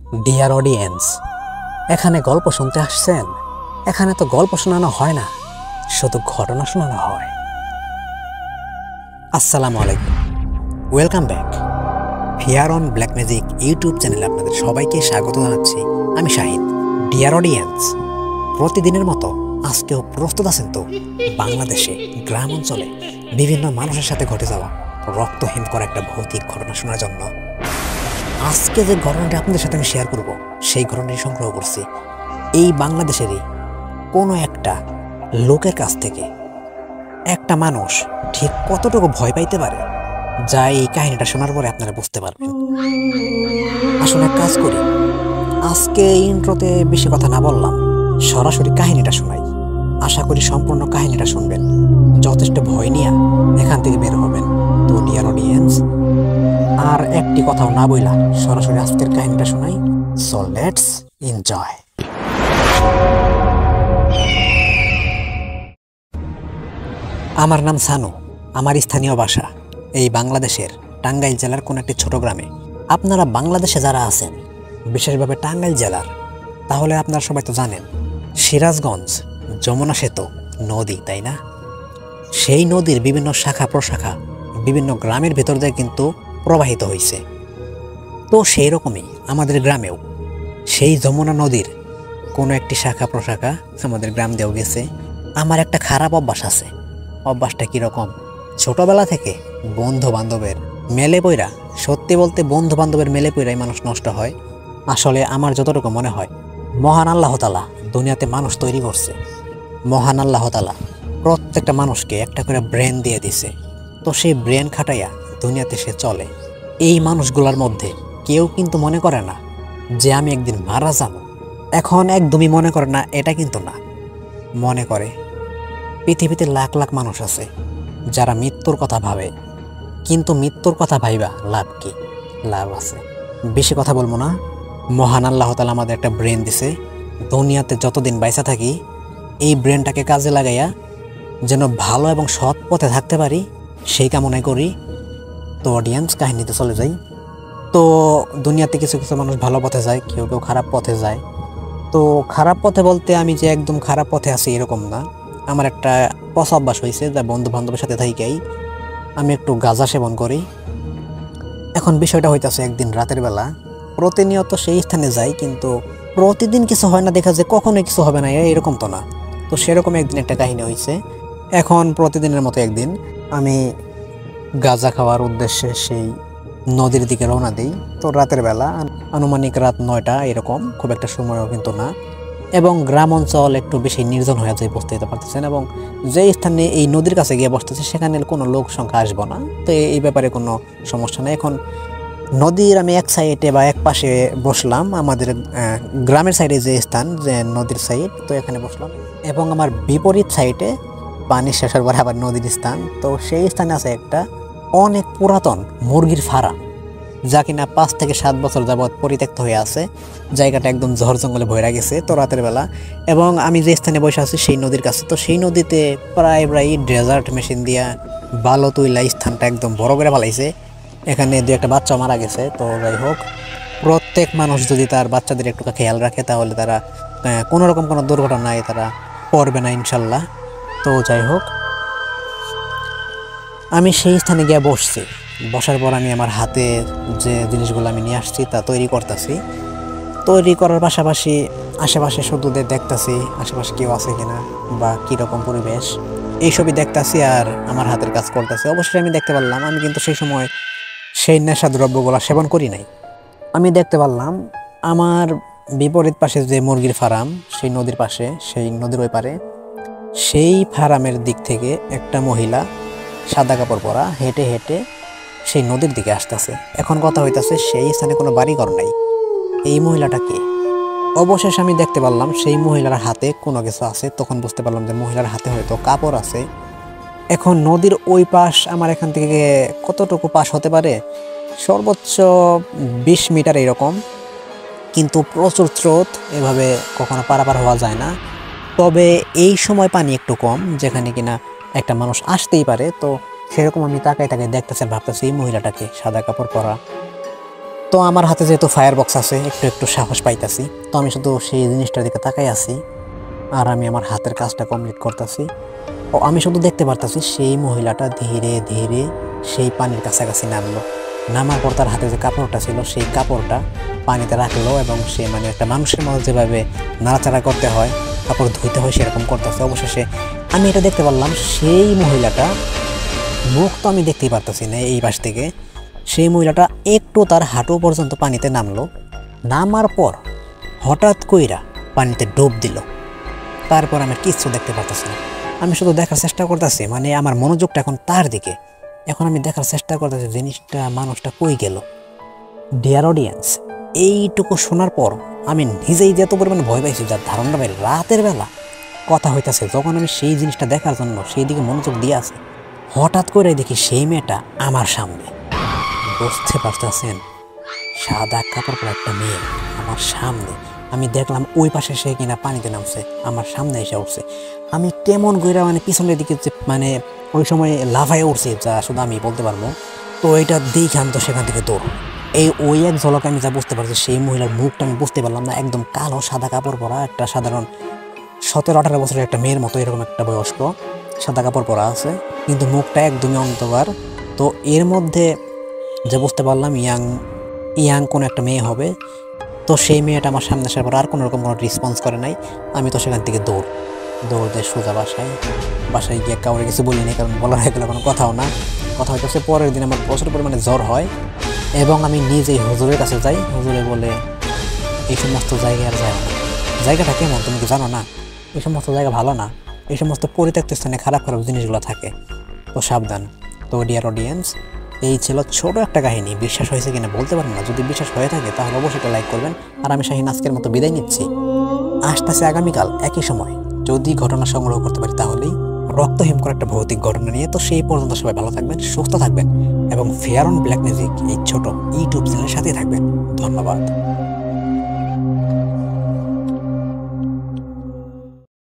Dear audience, এখানে গল্প শুনতে আসছেন? এখানে তো গল্প শোনানো হয় না, শুধু ঘটনা শোনানো হয়। আসসালামু আলাইকুম, welcome back. Here on black magic YouTube চ্যানেলে আপনাদের সবাইকে স্বাগত জানাচ্ছি। আমি শাহিন। ডিয়ার অডিয়েন্স, প্রতিদিনের মতো আজকেও প্রস্তুত আছেন তো বাংলাদেশে গ্রাম অঞ্চলে বিভিন্ন মানুষের সাথে ঘটে যাওয়া রক্তহীন করা একটা ভৌতিক ঘটনা শোনার জন্য? আজকে যে ঘটনাটা আপনাদের সাথে আমি শেয়ার করব, সেই ঘটনাটি সংগ্রহ করছি এই বাংলাদেশেরই কোনো একটা লোকের কাছ থেকে। একটা মানুষ ঠিক কতটুকু ভয় পাইতে পারে, যা এই কাহিনীটা শোনার পরে আপনারা বুঝতে পারবেন। আসলে এক কাজ করি, আজকে ইন্ট্রোতে বেশি কথা না বললাম, সরাসরি কাহিনীটা শোনাই। আশা করি সম্পূর্ণ কাহিনীটা শুনবেন, যথেষ্ট ভয় নিয়ে এখান থেকে বের হবেন। তো ডিয়ার অডিয়েন্স, আর একটি কথাও না বইলা সরাসরি আজকের কাহিনীটা শোনাই। So let's enjoy. আমার নাম সানু। আমার স্থানীয় বাসা এই বাংলাদেশের টাঙ্গাইল জেলার কোন একটি ছোট গ্রামে। আপনারা বাংলাদেশে যারা আছেন, বিশেষভাবে টাঙ্গাইল জেলার, তাহলে আপনারা সবাই তো জানেন সিরাজগঞ্জ যমুনা সেতু নদী, তাই না? সেই নদীর বিভিন্ন শাখা প্রশাখা বিভিন্ন গ্রামের ভেতর দিয়ে কিন্তু প্রবাহিত হয়েছে। তো সেই রকমই আমাদের গ্রামেও সেই যমুনা নদীর কোনো একটি শাখা প্রশাখা আমাদের গ্রাম দিয়েও গেছে। আমার একটা খারাপ অভ্যাস আছে। অভ্যাসটা কীরকম? ছোটবেলা থেকে বন্ধু বান্ধবের মেলে পইরা, সত্যি বলতে বন্ধু বান্ধবের মেলে পইরাই মানুষ নষ্ট হয়। আসলে আমার যতটুকু মনে হয়, মহান আল্লাহ তাআলা দুনিয়াতে মানুষ তৈরি করছে। মহান আল্লাহ তাআলা প্রত্যেকটা মানুষকে একটা করে ব্রেন দিয়ে দিছে। তো সেই ব্রেন খাটাইয়া দুনিয়াতে সে চলে। এই মানুষগুলোর মধ্যে কেউ কিন্তু মনে করে না যে আমি একদিন মারা যাব। এখন একদমই মনে করে না, এটা কিন্তু না। মনে করে পৃথিবীতে লাখ লাখ মানুষ আছে যারা মৃত্যুর কথা ভাবে, কিন্তু মৃত্যুর কথা ভাইবা লাভ কি? লাভ আছে। বেশি কথা বলবো না। মহান আল্লাহ তাআলা আমাদের একটা ব্রেন দিছে। দুনিয়াতে যতদিন বাইসা থাকি এই ব্রেনটাকে কাজে লাগাইয়া যেন ভালো এবং সৎ পথে থাকতে পারি, সেই কামনাই করি। তো অডিয়েন্স, কাহিনীতে চলে যাই। তো দুনিয়াতে কিছু কিছু মানুষ ভালো পথে যায়, কেউ কেউ খারাপ পথে যায়। তো খারাপ পথে বলতে আমি যে একদম খারাপ পথে আছি এরকম না। আমার একটা পথ অভ্যাস হয়েছে, যা বন্ধু বান্ধবের সাথে থাইকাই আমি একটু গাঁজা সেবন করি। এখন বিষয়টা হইতেছে, একদিন রাতের বেলা প্রতিনিয়ত সেই স্থানে যাই, কিন্তু প্রতিদিন কিছু হয় না দেখা যায়, কখনোই কিছু হবে না এরকম তো না। তো সেরকম একদিন একটা কাহিনী হয়েছে। এখন প্রতিদিনের মতো একদিন আমি গাঁজা খাওয়ার উদ্দেশ্যে সেই নদীর দিকে রওনা দিই। তো রাতের বেলা আনুমানিক রাত 9টা এরকম, খুব একটা সময়ও কিন্তু না। এবং গ্রাম অঞ্চল একটু বেশি নির্জন হয়ে যায়, বুঝতে পারতেছেন। এবং যে স্থানে এই নদীর কাছে গিয়ে বসতেছে সেখানে কোনো লোক সংখ্যা আসবো না, তো এই ব্যাপারে কোনো সমস্যা নেই। এখন নদীর আমি এক সাইডে বা এক পাশে বসলাম, আমাদের গ্রামের সাইডে যে স্থান, যে নদীর সাইড, তো এখানে বসলাম। এবং আমার বিপরীত সাইডে পানি শেষের পরে আবার নদীর স্থান। তো সেই স্থানে আছে একটা অনেক পুরাতন মুরগির ফার্ম, যা কিনা 5 থেকে 7 বছর যাবৎ পরিত্যক্ত হয়ে আছে। জায়গাটা একদম ঝড় জঙ্গলে ভরা গেছে। তো রাতের বেলা, এবং আমি যে স্থানে বসে আছি সেই নদীর কাছে, তো সেই নদীতে প্রায় ডেজার্ট মেশিন দিয়া বালো তুইলা স্থানটা একদম বড় করে ফেলাইছে। এখানে 2-1টা বাচ্চা মারা গেছে। তো যাই হোক, প্রত্যেক মানুষ যদি তার বাচ্চাদের একটু খেয়াল রাখে তাহলে তারা কোনো রকম কোনো দুর্ঘটনায় তারা পড়বে না ইনশাল্লাহ। তো যাই হোক, আমি সেই স্থানে গিয়ে বসছি। বসার পর আমি আমার হাতে যে জিনিসগুলো আমি নিয়ে আসছি তা তৈরি করতেছি। তৈরি করার পাশাপাশি আশেপাশে শুধু দেখতেছি আশেপাশে কেউ আছে কিনা বা কীরকম পরিবেশ, এইসবই দেখতেছি আর আমার হাতের কাজ করতেছি। অবশ্যই আমি দেখতে পারলাম, আমি কিন্তু সেই সময় সেই নেশা দ্রব্যগুলো সেবন করি নাই। আমি দেখতে পারলাম আমার বিপরীত পাশে যে মুরগির ফার্ম, সেই নদীর পাশে, সেই নদীর ওই পারে, সেই ফার্মের দিক থেকে একটা মহিলা সাদা কাপড় পরা হেঁটে হেঁটে সেই নদীর দিকে আসতেছে। এখন কথা হইতাছে, সেই স্থানে কোনো বাড়িঘর নাই। এই মহিলাটা কে? অবশেষে আমি দেখতে পারলাম সেই মহিলার হাতে কোনো কিছু আছে। তখন বুঝতে পারলাম যে মহিলার হাতে হয়তো কাপড় আছে। এখন নদীর ওই পাশ আমার এখান থেকে কতটুকু পাশ হতে পারে? সর্বোচ্চ 20 মিটার এরকম, কিন্তু প্রচুর স্রোত, এভাবে কখনো পারাপার হওয়া যায় না। তবে এই সময় পানি একটু কম, যেখানে কিনা একটা মানুষ আসতেই পারে। তো সেরকম আমি তাকায় তাকায় দেখতেছি আর ভাবতেছি এই মহিলাটাকে সাদা কাপড় পরা। তো আমার হাতে যেহেতু ফায়ার বক্স আছে, একটু একটু সাহস পাইতাছি। তো আমি শুধু সেই জিনিসটার দিকে তাকাই আছি, আর আমি আমার হাতের কাজটা কমপ্লিট করতেছি। ও আমি শুধু দেখতে পারতাছি সেই মহিলাটা ধীরে ধীরে সেই পানির কাছাকাছি নামলো। নামার পর তার হাতে যে কাপড়টা ছিল সেই কাপড়টা পানিতে রাখলো, এবং সে মানে একটা মানুষের মতো যেভাবে নাড়াচাড়া করতে হয়, কাপড় ধুইতে হয়, সেরকম করতেছে। অবশেষে আমি এটা দেখতে পারলাম, সেই মহিলাটা, মুখ তো আমি দেখতেই পারতেছি না এই পাশ থেকে, সেই মহিলাটা একটু তার হাঁটু পর্যন্ত পানিতে নামলো। নামার পর হঠাৎ কইরা পানিতে ডুব দিল। তারপর আমি কিচ্ছু দেখতে পারতেছি না। আমি শুধু দেখার চেষ্টা করতেছি, মানে আমার মনোযোগটা এখন তার দিকে। এখন আমি দেখার চেষ্টা করতেছি জিনিসটা, মানুষটা কই গেল। ডিয়ার অডিয়েন্স, এইটুকু শোনার পর আমি নিজেই যে এত পরিমাণে ভয় পাইছি, যার ধারণা ভাই রাতের বেলা কথা হইতাছে। যখন আমি সেই জিনিসটা দেখার জন্য সেই দিকে মনোযোগ দিয়ে আছি, হঠাৎ করে দেখি সেই মেয়েটা আমার সামনে। বুঝতে পারতেছেন, সাদা কাপড় পরা একটা মেয়ে আমার সামনে। আমি দেখলাম ওই পাশে সে কিনা পানিতে নামছে, আমার সামনে এসে উঠছে। আমি কেমন কইরা মানে পিছনের দিকে মানে ওই সময় লাফায় উঠছি, যা শুধু আমি বলতে পারবো। তো এটা দেখে আমি তো সেখান থেকে দৌড়। ওই এক ঝলক আমি যা বুঝতে পারছি, সেই মহিলার মুখটা আমি বুঝতে পারলাম না। একদম কালো সাদা কাপড় পরা একটা সাধারণ 17-18 বছরের একটা মেয়ের মতো, এরকম একটা বয়স্ক সাদা কাপড় পরা আছে, কিন্তু মুখটা একদমই অন্ধকার। তো এর মধ্যে যে বুঝতে পারলাম ইয়াং কোনো একটা মেয়ে হবে। তো সেই মেয়েটা আমার সামনে আসার পর আর কোনো রকম কোনো রেসপন্স করে নাই। আমি তো সেখান থেকে দৌড় দিয়ে সোজা বাসায় গিয়ে কাউরে কিছু বলি নাই, কারণ বলার হয়ে গেলে কোনো কথাও না। কথা হইতেছে পরের দিন আমার প্রচুর পরিমাণে জ্বর হয়, এবং আমি নিজেই হুজুরের কাছে যাই। হুজুরে বলে এই সমস্ত জায়গায় আর যায় না। জায়গাটা কেমন তুমি কি জানো না? এই সমস্ত জায়গা ভালো না, এই সমস্ত পরিত্যক্ত স্থানে খারাপ খারাপ জিনিসগুলো থাকে, তো সাবধান। তো ডিয়ার অডিয়েন্স, এই ছিল ছোট একটা কাহিনী। বিশ্বাস হয়েছে কিনা বলতে পারেন না, যদি বিশ্বাস হয়ে থাকে তাহলে অবশ্যই একটা লাইক করবেন। আর আমি শাহিন আজকের মতো বিদায় নিচ্ছি। আসতেছে আগামীকাল একই সময়, যদি ঘটনা সংগ্রহ করতে পারি তাহলেই রক্তহীন করে একটা ভৌতিক ঘটনা নিয়ে। তো সেই পর্যন্ত সবাই ভালো থাকবেন, সুস্থ থাকবেন, এবং ফেয়ার অন ব্ল্যাক মিউজিক এই ছোট ইউটিউব চ্যানেলের সাথেই থাকবেন। ধন্যবাদ।